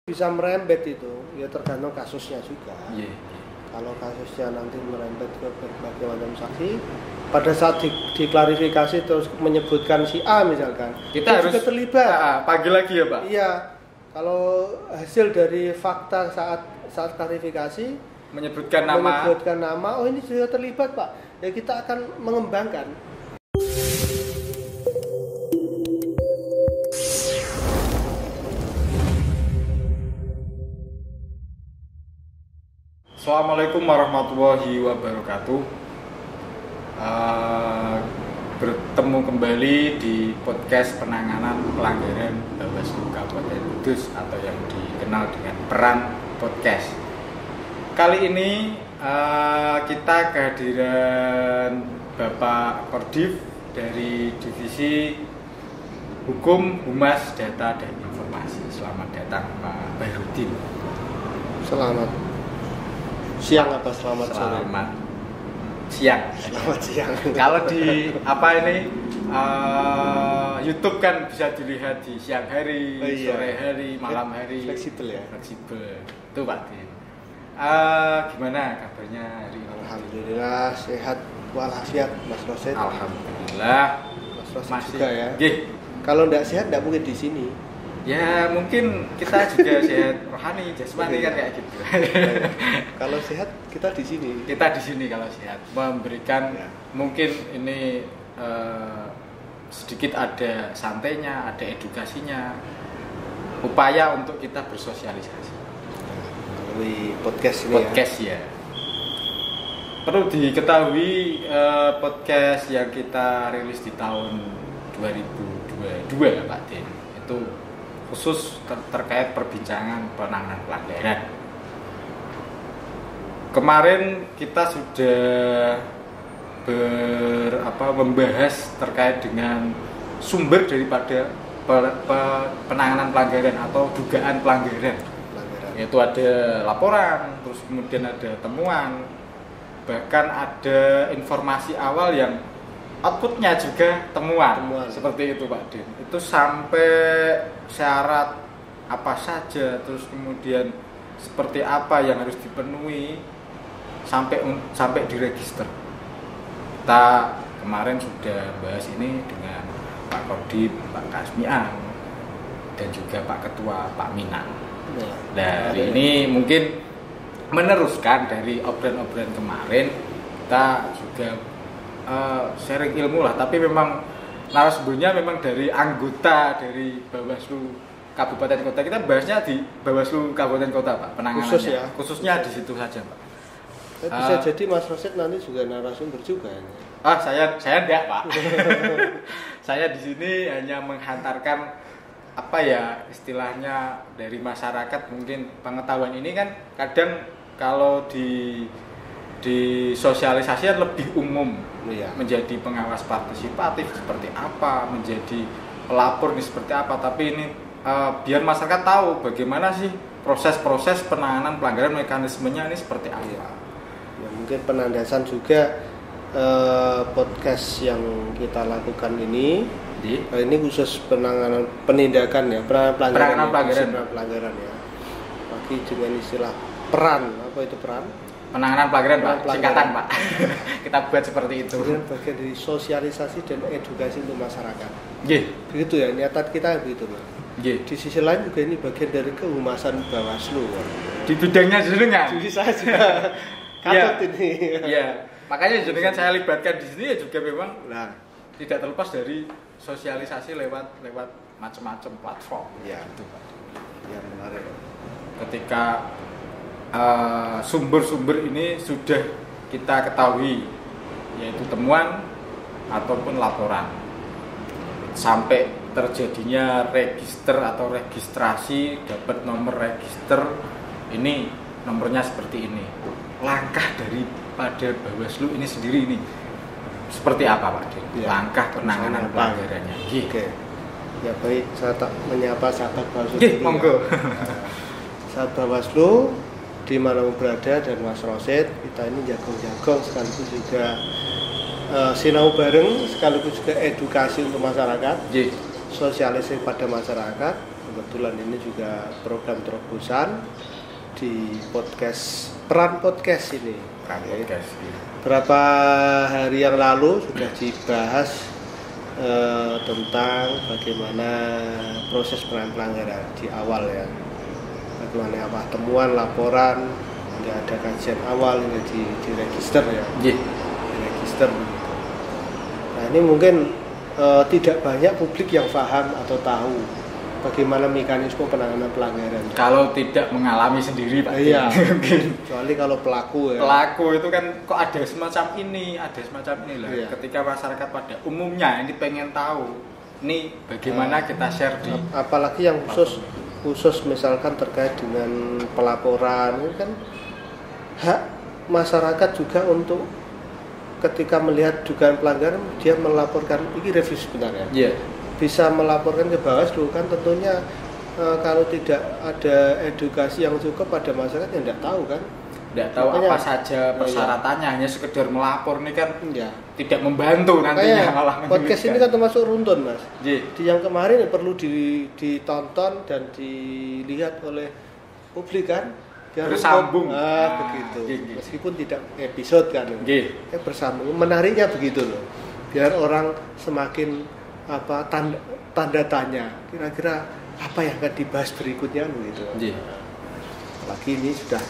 bisa merembet itu ya tergantung kasusnya juga. Iya. Kalau kasusnya nanti merembet ke berbagai macam saksi, pada saat diklarifikasi terus menyebutkan si A misalkan, kita harus juga terlibat. Panggil lagi ya Pak. Iya, kalau hasil dari fakta saat klarifikasi menyebutkan nama, oh ini sudah terlibat Pak, ya kita akan mengembangkan. Assalamualaikum warahmatullahi wabarakatuh. Bertemu kembali di podcast penanganan pelanggaran Bawaslu Kabupaten Kudus atau yang dikenal dengan Peran Podcast. Kali ini kita kehadiran Bapak Kordif dari Divisi Hukum, Humas, Data dan Informasi. Selamat datang Pak Bahrudin. Selamat siang apa selamat sore? Siang. Selamat siang. Kalau di YouTube kan bisa dilihat di siang hari, sore hari, malam hari. Fleksibel ya. Fleksibel. Itu Pak Din. Gimana kabarnya hari ini? Alhamdulillah sehat walafiat Mas Rosid. Alhamdulillah. Mas Rosid Masih juga ya. Gih. Kalau tidak sehat tidak mungkin di sini. Ya mungkin kita juga sehat rohani, jasmani kan kayak gitu. Kalau sehat kita di sini. Kita di sini kalau sehat memberikan mungkin ini sedikit ada santainya, ada edukasinya, upaya untuk kita bersosialisasi melalui podcast ini. Podcast ya. Perlu diketahui podcast yang kita rilis di tahun 2022 ya Pak Din. Itu khusus terkait perbincangan penanganan pelanggaran. Kemarin kita sudah membahas terkait dengan sumber daripada penanganan pelanggaran atau dugaan pelanggaran. Yaitu ada laporan, terus kemudian ada temuan, bahkan ada informasi awal yang outputnya juga temuan. Seperti itu Pak Din. Itu sampai syarat apa saja, terus kemudian seperti apa yang harus dipenuhi sampai diregister. Kita kemarin sudah bahas ini dengan Pak Kodim, Pak Kasmian, dan juga Pak Ketua Pak Minang. Dari ini mungkin meneruskan dari obrolan-obrolan kemarin, kita juga sharing ilmu lah, tapi memang narasumbernya memang dari anggota dari Bawaslu Kabupaten Kota. Kita bahasnya di Bawaslu Kabupaten Kota Pak, penanganannya khususnya di situ saja Pak. Bisa jadi Mas Rosid nanti juga narasumber juga ya? Saya enggak Pak. Saya di sini hanya menghantarkan apa ya istilahnya dari masyarakat, mungkin pengetahuan ini kan kadang kalau di sosialisasi lebih umum, menjadi pengawas partisipatif seperti apa, menjadi pelapor ini seperti apa, tapi ini biar masyarakat tahu bagaimana sih proses-proses penanganan pelanggaran, mekanismenya ini seperti apa. Ya mungkin penandasan juga podcast yang kita lakukan ini khusus penanganan penindakan ya, penanganan pelanggaran ya. Bagi dengan istilah peran, apa itu peran? Penanganan pelanggaran Pak, singkatan Pak. Kita buat seperti itu. Kemudian bagian dari sosialisasi dan edukasi untuk masyarakat. Begitu ya, niatan kita begitu Pak. Di sisi lain juga ini bagian dari kehumasan Bawaslu. Di bidangnya jenengan. Jadi saya juga katut ini. Iya. Makanya jenengan saya libatkan di sini ya juga memang tidak terlepas dari sosialisasi lewat macam-macam platform. Iya. Gitu Pak. Ya menarik. Ketika sumber-sumber ini sudah kita ketahui, yaitu temuan ataupun laporan, sampai terjadinya register atau registrasi, dapat nomor register, ini nomornya seperti ini. Langkah daripada Bawaslu ini sendiri ini seperti apa Pak Din? Langkah penanganan pelanggarannya. Oke. Ya baik, saya tak menyapa sahabat Bawaslu. Monggo. Sahabat Bawaslu di mana berada dan Mas Rosid, kita ini jagong-jagong sekaligus juga sinau bareng, sekaligus juga edukasi untuk masyarakat, sosialisasi pada masyarakat kebetulan ini juga program terobosan di podcast Peran Podcast ini. Berapa hari yang lalu sudah dibahas tentang bagaimana proses pelanggaran di awal ya. Bagaimana apa temuan, laporan, nggak ada kajian awal, nggak di register ya. Di register. Nah ini mungkin tidak banyak publik yang paham atau tahu bagaimana mekanisme penanganan pelanggaran. Kalau tidak mengalami sendiri Pak. Iya. Kecuali kalau pelaku ya. Pelaku itu kan kok ada semacam ini lah. Iya. Ketika masyarakat pada umumnya ini pengen tahu, ini bagaimana kita share di. Apalagi yang khusus misalkan terkait dengan pelaporan, ini kan hak masyarakat juga untuk ketika melihat dugaan pelanggaran dia melaporkan ini review sebenarnya. Iya. Bisa melaporkan ke Bawaslu kan tentunya kalau tidak ada edukasi yang cukup pada masyarakat yang tidak tahu kan. Tidak tahu makanya, apa saja persyaratannya, hanya sekedar melapor ini kan tidak membantu nantinya malah podcast ini kan termasuk runtun Mas. Di yang kemarin perlu ditonton dan dilihat oleh publik kan. Bersambung begitu. Meskipun tidak episode kan. Bersambung. Menariknya begitu loh. Biar orang semakin tanda tanya kira-kira apa yang akan dibahas berikutnya begitu. Lagi ini sudah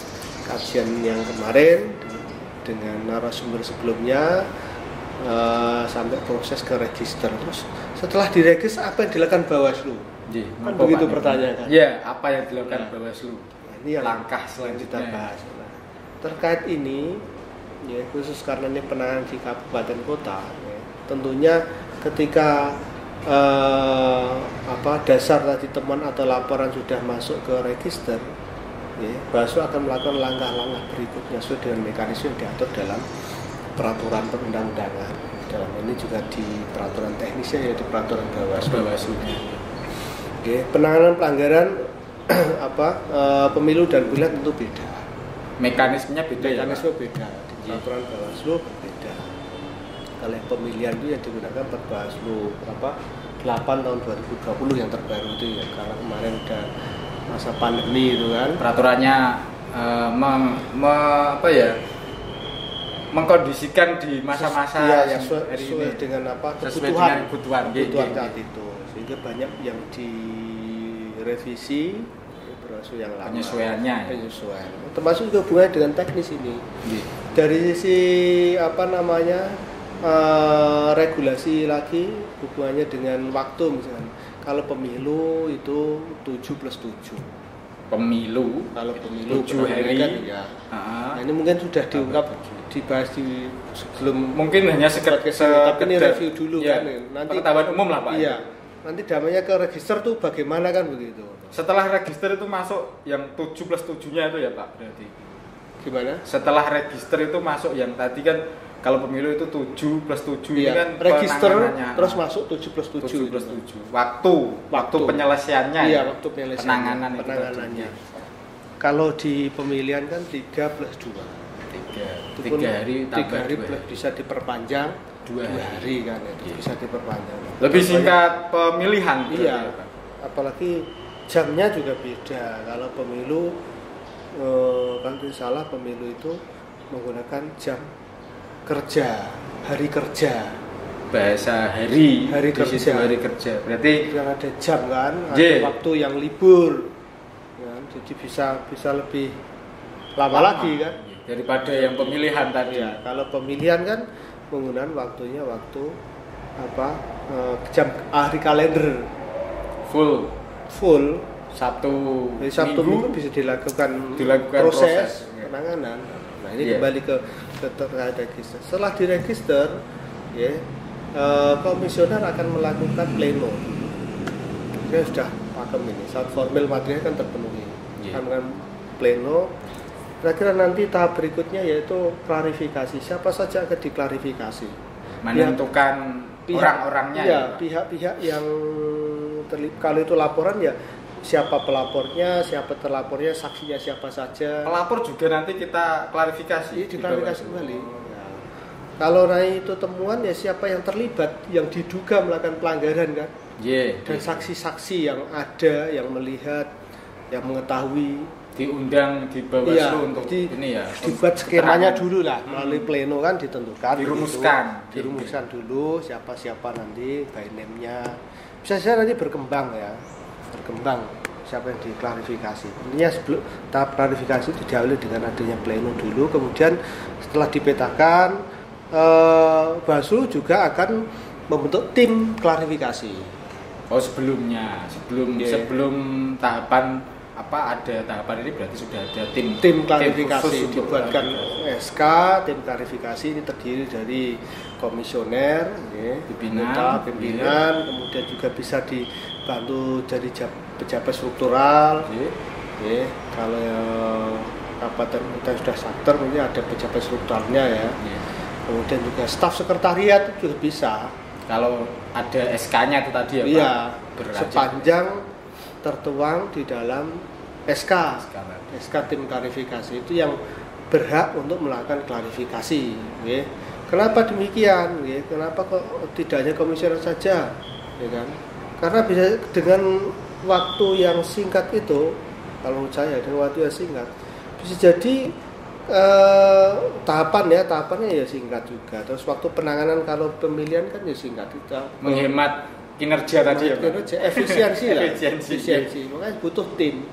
kajian yang kemarin dengan narasumber sebelumnya sampai proses ke register. Terus setelah diregister apa yang dilakukan Bawaslu? Kan begitu pertanyaannya. Ya, apa yang dilakukan Bawaslu? Ini yang langkah selanjutnya kita bahas. Terkait ini ya khusus karena ini penanganan di kabupaten kota ya, tentunya ketika dasar tadi temuan atau laporan sudah masuk ke register ya, Bawaslu akan melakukan langkah-langkah berikutnya sesuai dengan mekanisme yang diatur dalam peraturan perundang-undangan. Dalam ini juga di peraturan teknisnya yaitu peraturan Bawaslu. Oke, penanganan pelanggaran pemilu dan pileg tentu beda. Mekanismenya beda. Beda. Di peraturan Bawaslu berbeda. Kalau pemilihan itu yang digunakan Bawaslu 8 tahun 2020 yang terbaru itu ya, karena kemarin udah masa pandemi itu kan. Peraturannya mengkondisikan di masa-masa yang sesuai dengan kebutuhan saat itu, sehingga banyak yang direvisi Bawaslu yang lama. Penyesuaian. Termasuk juga hubungannya dengan teknis ini. Dari sisi regulasi lagi hubungannya dengan waktu misalkan. Kalau pemilu itu 7+7. Kalau pemilu 7 hari kan, ya. Nah, ini mungkin sudah diungkap dibahas di sebelum mungkin hanya tapi ini review dulu ya, kan. Nanti pengetahuan umum lah Pak. Iya. Nanti damanya ke register tuh bagaimana kan begitu. Setelah register itu masuk yang 7+7-nya itu ya Pak berarti. Gimana? Setelah register itu masuk yang tadi kan kalau pemilu itu 7+7 iya, ini kan register terus masuk 7+7. Waktu penyelesaiannya. Iya, waktu penyelesaian. Penanganannya. Kalau di pemilihan kan 3+2. 3 hari bisa diperpanjang 2 hari kan itu bisa diperpanjang. Lebih singkat pemilihan. Iya. Apalagi jamnya juga beda. Kalau pemilu kalau tidak salah pemilu itu menggunakan jam kerja, hari kerja. Bahasa hari kerja. Berarti yang ada jam kan, ada waktu yang libur. Kan? Jadi bisa lebih lama lagi kan daripada yang pemilihan tadi. Ya, kalau pemilihan kan penggunaan waktunya jam hari kalender full Sabtu Minggu bisa dilakukan proses penanganan. Nah ini kembali ke terkait register. Setelah diregister, ya komisioner akan melakukan pleno. Saya sudah pakem ini. Saat formal material kan terpenuhi. Akan pleno. Kira-kira nanti tahap berikutnya yaitu klarifikasi. Siapa saja akan diklarifikasi. Menentukan orang-orangnya. Ya, pihak-pihak yang terlibat. Kalau itu laporan ya siapa pelapornya, siapa terlapornya, saksinya siapa saja. Pelapor juga nanti kita klarifikasi. Diklarifikasi kembali. Ya. Kalau itu temuan ya siapa yang terlibat, yang diduga melakukan pelanggaran kan. dan saksi-saksi yang ada, yang melihat, yang mengetahui, diundang di Bawaslu untuk ini ya. Dibuat skemanya dulu lah, melalui pleno kan ditentukan. Dirumuskan dulu siapa nanti by name-nya. Bisa saja nanti berkembang siapa yang diklarifikasi. Intinya sebelum tahap klarifikasi itu diawali dengan adanya pleno dulu, kemudian setelah dipetakan Bawaslu juga akan membentuk tim klarifikasi. Sebelum tahapan ada tahapan ini berarti sudah ada tim klarifikasi, dibuatkan SK tim klarifikasi. Ini terdiri dari komisioner, pimpinan, kemudian juga bisa dibantu dari pejabat struktural. Kalau kabupaten kita sudah sakter, ini ada pejabat strukturalnya ya. Kemudian juga staf sekretariat juga bisa. Kalau ada SK-nya itu tadi ya Pak? Iya, sepanjang tertuang di dalam SK tim klarifikasi itu yang berhak untuk melakukan klarifikasi. Kenapa demikian? Kenapa kok tidak hanya komisioner saja? Kan? Karena bisa dengan waktu yang singkat itu, kalau menurut saya dengan waktu yang singkat, bisa jadi tahapannya ya singkat juga. Terus waktu penanganan kalau pemilihan kan ya singkat, kita menghemat kinerja tadi ya, efisiensi. Makanya butuh tim.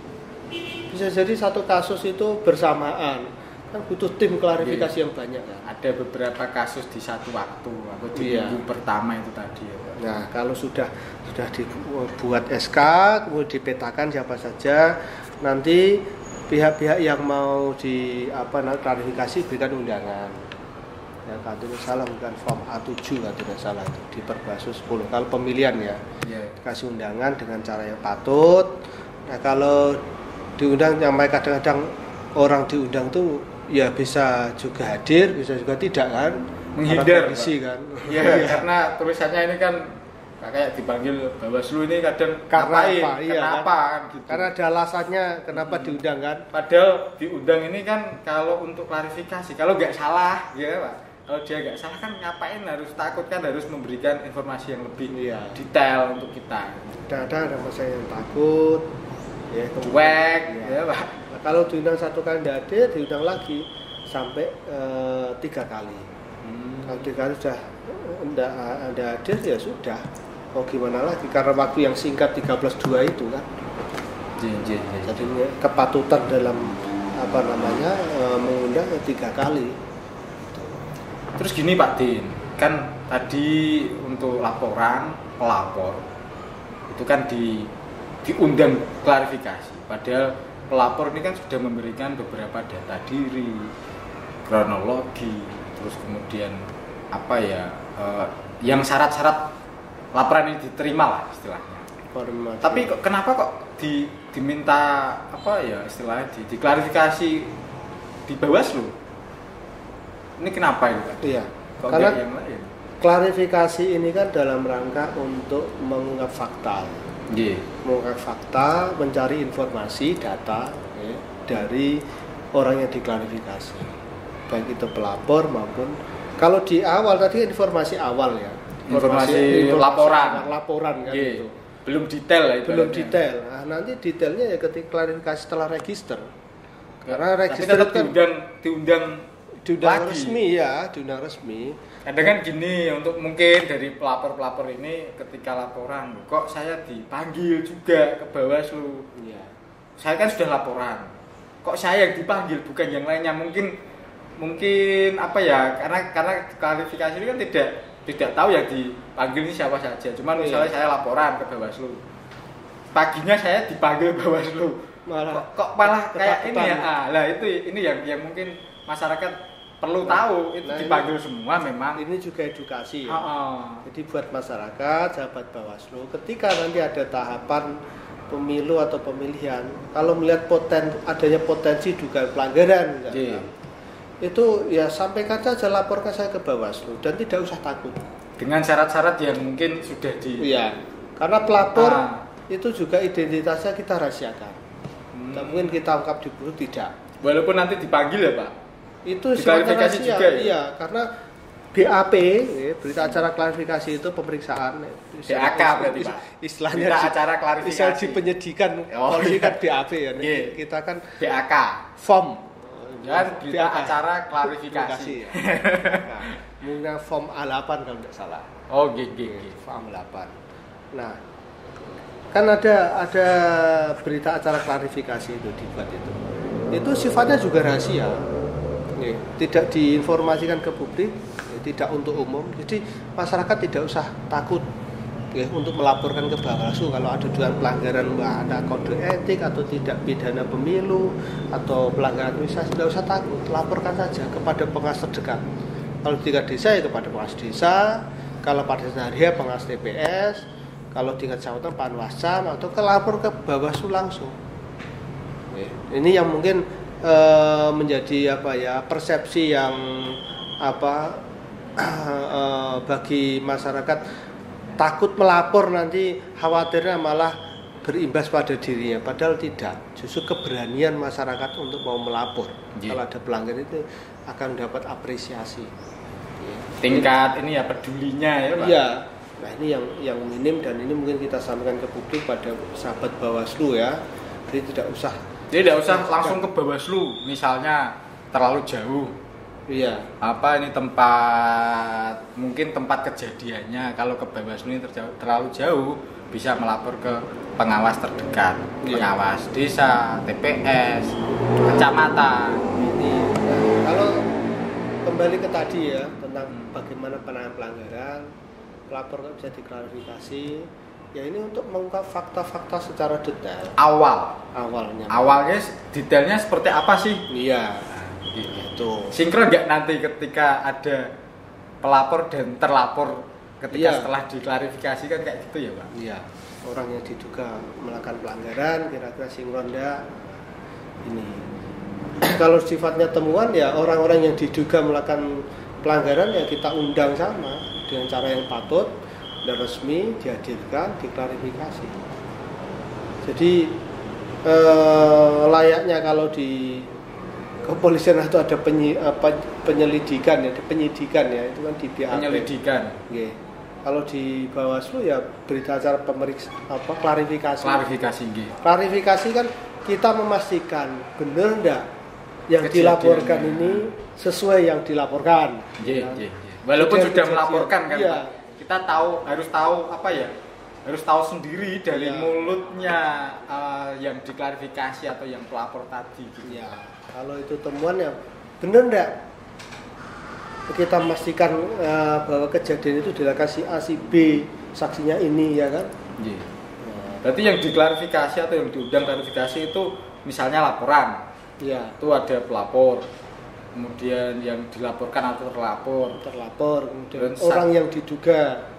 Bisa jadi satu kasus itu bersamaan, kan butuh tim klarifikasi yang banyak kan. Ada beberapa kasus di satu waktu atau di minggu pertama itu tadi ya Pak. Nah, kalau sudah dibuat SK, kemudian dipetakan siapa saja, nanti pihak-pihak yang mau klarifikasi berikan undangan. Ya, kalau tidak salah bukan form A7 kalau tidak salah itu di Perbawaslu 10. Kalau pemilihan ya, kasih undangan dengan cara yang patut. Nah, kalau diundang, yang kadang-kadang orang diundang tuh ya bisa juga hadir, bisa juga tidak kan, menghindar kan. Ya, karena tulisannya ini kan kayak dipanggil Bawaslu ini kadang kenapa kan gitu. Karena ada alasannya kenapa diundang kan. Padahal diundang ini kan kalau untuk klarifikasi, kalau nggak salah ya Pak. Kalau dia nggak salah kan ngapain harus takut, kan harus memberikan informasi yang lebih detail untuk kita. Ada masalah yang takut, cuek, ya Pak. Nah, kalau diundang satu kali tidak hadir, diundang lagi sampai 3 kali. Kalau 3 kali sudah tidak hadir ya sudah. Gimana lagi? Karena waktu yang singkat 13.2 itu kan. Jadi kepatutan dalam mengundang 3 kali. Terus gini Pak Din, kan tadi untuk laporan pelapor itu kan diundang klarifikasi. Padahal pelapor ini kan sudah memberikan beberapa data diri, kronologi, terus kemudian yang syarat-syarat laporan ini diterima lah istilahnya. Tapi kenapa kok diminta istilahnya diklarifikasi di Bawaslu? Ini kenapa itu Pak? Iya. Kok karena yang lain? Klarifikasi ini kan dalam rangka untuk mengungkap fakta. Mengungkap fakta, mencari informasi, data dari orang yang diklarifikasi. Baik itu pelapor maupun kalau di awal tadi informasi awal ya. Informasi laporan kan itu. Belum detail lah itu. Belum detail. Nah, nanti detailnya ya ketika klarifikasi setelah register. Karena register tapi tetap diundang resmi ya, diundang resmi. Kadang kan gini, untuk mungkin dari pelapor-pelapor ini ketika laporan, kok saya dipanggil juga ke Bawaslu. Iya. Saya kan sudah laporan. Kok saya yang dipanggil bukan yang lainnya? Mungkin karena klarifikasi ini kan tidak tahu yang dipanggil ini siapa saja. Cuman misalnya saya laporan ke Bawaslu. Paginya saya dipanggil Bawaslu. Kok malah kayak ini ya. Lah ini yang mungkin masyarakat perlu tahu itu dipanggil semua memang. Ini juga edukasi ya. Jadi buat masyarakat, sahabat Bawaslu, ketika nanti ada tahapan pemilu atau pemilihan, kalau melihat adanya potensi dugaan pelanggaran, itu ya sampaikan saja, laporkan saya ke Bawaslu dan tidak usah takut. Dengan syarat-syarat yang mungkin sudah karena pelapor itu juga identitasnya kita rahasiakan. Tak mungkin kita ungkap di publik, tidak. Walaupun nanti dipanggil ya Pak. Itu sifatnya rahasia, juga ya? Iya, karena BAP, berita acara klarifikasi itu pemeriksaan. BAK berarti Pak. Istilahnya berita acara klarifikasi. Istilah di penyidikan, polisi kan BAP ya. Kita kan BAK. Form. Dan berita acara klarifikasi. Ya. Mungkin form A8 kalau tidak salah. Oh, gigi. Form A8. Nah, kan ada berita acara klarifikasi itu dibuat itu. Itu sifatnya juga rahasia. Tidak diinformasikan ke publik, tidak untuk umum. Jadi masyarakat tidak usah takut untuk melaporkan ke Bawaslu kalau ada dugaan pelanggaran ada kode etik atau tidak pidana pemilu atau pelanggaran administrasi. Tidak usah takut, laporkan saja kepada pengawas terdekat. Kalau tingkat desa ya kepada pengawas desa, kalau pada hari pengawas TPS, kalau tingkat kecamatan Panwascam atau lapor ke Bawaslu langsung. Ini yang mungkin menjadi persepsi yang bagi masyarakat takut melapor, nanti khawatirnya malah berimbas pada dirinya, padahal tidak. Justru keberanian masyarakat untuk mau melapor kalau ada pelanggaran itu akan dapat apresiasi. Tingkat ini pedulinya ya Pak. Iya. Nah ini yang minim, dan ini mungkin kita sampaikan ke publik pada sahabat Bawaslu ya. Jadi tidak usah langsung ke Bawaslu, misalnya terlalu jauh. Iya. Ini mungkin tempat kejadiannya. Kalau ke Bawaslu ini terlalu jauh, bisa melapor ke pengawas terdekat, pengawas desa, TPS, kecamatan. Ini kalau kembali ke tadi ya tentang bagaimana penanganan pelanggaran, pelapor bisa diklarifikasi. Ya ini untuk mengungkap fakta-fakta secara detail. Awalnya detailnya seperti apa sih? Iya. Gitu. Sinkron nggak nanti ketika ada pelapor dan terlapor ketika setelah diklarifikasi kan kayak gitu ya Pak? Iya. Orang yang diduga melakukan pelanggaran kira-kira sinkron enggak? Ini. Kalau sifatnya temuan ya orang-orang yang diduga melakukan pelanggaran ya kita undang sama dengan cara yang patut dan resmi, dihadirkan, diklarifikasi. Jadi layaknya kalau di kepolisian itu ada penyelidikan ya, penyidikan ya, itu kan di BAP. Penyelidikan. Okay. Kalau di Bawaslu ya berita acara klarifikasi. Klarifikasi kan kita memastikan benar enggak yang dilaporkan ini sesuai yang dilaporkan. Walaupun sudah melaporkan kan Pak. Kita harus tahu sendiri dari mulutnya yang diklarifikasi atau yang pelapor tadi gitu. Ya, kalau itu temuan ya benar enggak kita memastikan bahwa kejadian itu dilakukan si A si B, saksinya ini ya kan. Berarti yang diklarifikasi atau yang diundang klarifikasi itu misalnya laporan. Itu ada pelapor, kemudian yang dilaporkan atau terlapor, kemudian orang yang diduga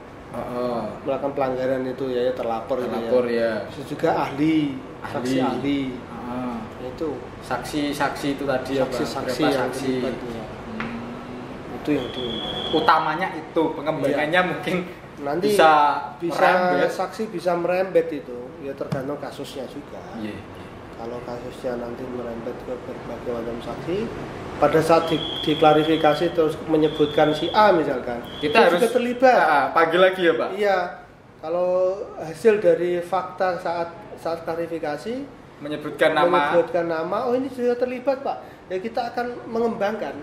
melakukan pelanggaran itu ya terlapor ya. Terus juga saksi ahli. Itu saksi itu tadi saksi yang terlibat ya. Itu yang diundang. Utamanya itu pengembangannya mungkin nanti bisa merembet. Saksi bisa merembet itu ya tergantung kasusnya juga. Kalau kasusnya nanti merembet ke berbagai macam saksi, pada saat diklarifikasi terus menyebutkan si A misalkan, kita harus terlibat. Panggil lagi ya Pak? Iya. Kalau hasil dari fakta saat klarifikasi menyebutkan nama, oh ini sudah terlibat Pak, ya kita akan mengembangkan.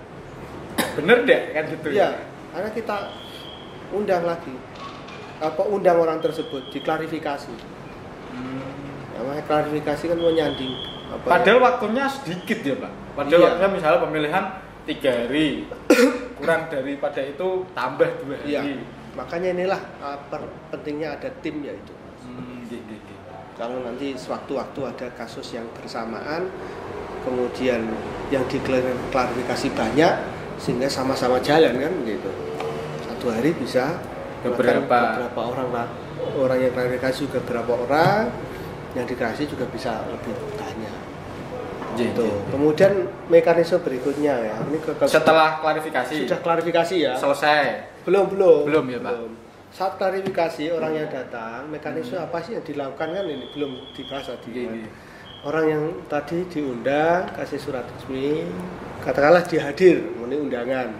Bener deh kan gitu. Iya. Karena kita undang lagi, undang orang tersebut diklarifikasi. Namanya klarifikasi kan menyanding. Padahal waktunya sedikit ya Pak. Padahal waktunya misalnya pemilihan 3 hari, kurang daripada itu tambah 2 hari. Iya. Makanya inilah pentingnya ada tim yaitu. Kalau nanti sewaktu-waktu ada kasus yang bersamaan, kemudian yang diklarifikasi banyak, sehingga sama-sama jalan kan gitu. 1 hari bisa beberapa orang yang klarifikasi juga berapa orang, yang diklarifikasi juga bisa lebih banyak. Gitu. Kemudian mekanisme berikutnya ya. Ini setelah klarifikasi. Sudah klarifikasi ya. Selesai. Belum ya Pak. Belum. Saat klarifikasi orang yang datang, mekanisme apa sih yang dilakukan kan ini belum dibahas tadi. Orang yang tadi diundang kasih surat resmi, katakanlah dia hadir, ini undangan.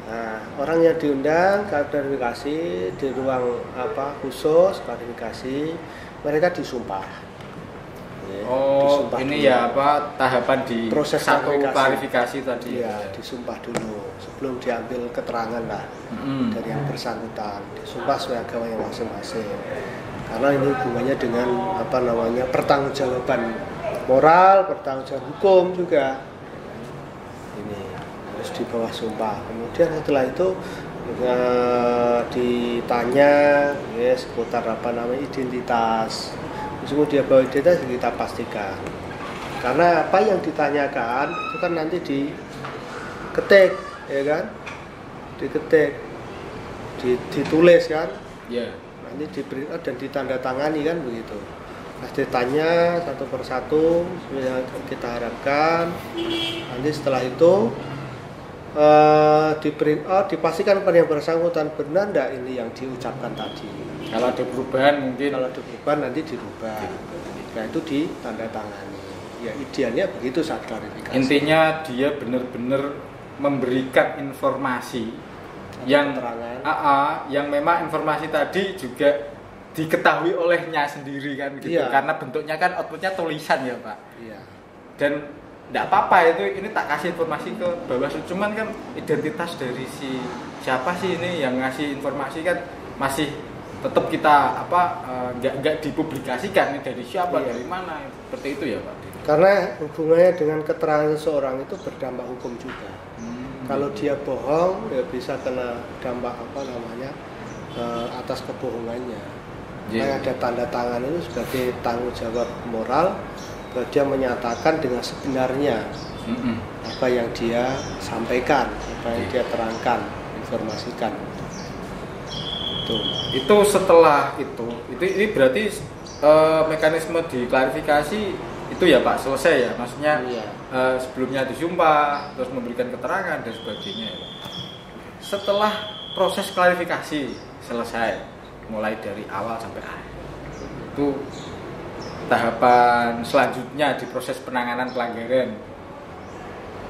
Nah, orang yang diundang klarifikasi di ruang khusus klarifikasi, mereka disumpah. Disumpah ini dulu. Ya tahapan di proses satu klarifikasi tadi. Iya, disumpah dulu sebelum diambil keterangan lah dari yang bersangkutan. Disumpah sebagai agama masing-masing. Karena ini hubungannya dengan pertanggungjawaban moral, pertanggungjawaban hukum juga. Ini harus di bawah sumpah. Kemudian setelah itu ditanya seputar identitas. Meskipun dia bawa identitas kita pastikan. Karena apa yang ditanyakan itu kan nanti diketik, ya kan? Diketik, ditulis kan? Iya. Nanti diberi dan ditandatangani kan begitu. Nah, ditanya satu persatu yang kita harapkan. Nanti setelah itu di print out, dipastikan pada yang bersangkutan benar enggak ini yang diucapkan tadi. Kalau ada perubahan mungkin. Kalau ada perubahan nanti dirubah. Nah itu ditandatangani. Ya idealnya begitu saat klarifikasi. Intinya dia benar-benar memberikan informasi yang memang informasi tadi juga diketahui olehnya sendiri kan gitu. Iya. Karena bentuknya kan outputnya tulisan ya Pak. Iya. Dan tidak apa-apa ini tak kasih informasi ke Bawaslu, cuman kan identitas dari siapa sih ini yang ngasih informasi kan masih tetap kita nggak dipublikasikan ini dari siapa, dari mana, seperti itu ya Pak. Karena hubungannya dengan keterangan seseorang itu berdampak hukum juga. Kalau dia bohong ya bisa kena dampak atas kebohongannya. Makanya ada tanda tangan itu sebagai tanggung jawab moral bahwa dia menyatakan dengan sebenarnya apa yang dia sampaikan, apa yang dia terangkan, informasikan. Itu setelah ini berarti mekanisme diklarifikasi itu ya Pak selesai ya, maksudnya sebelumnya disumpah terus memberikan keterangan dan sebagainya ya. Setelah proses klarifikasi selesai mulai dari awal sampai akhir, itu tahapan selanjutnya di proses penanganan pelanggaran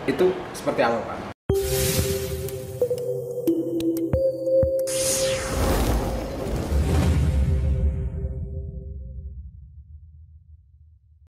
itu seperti apa Pak?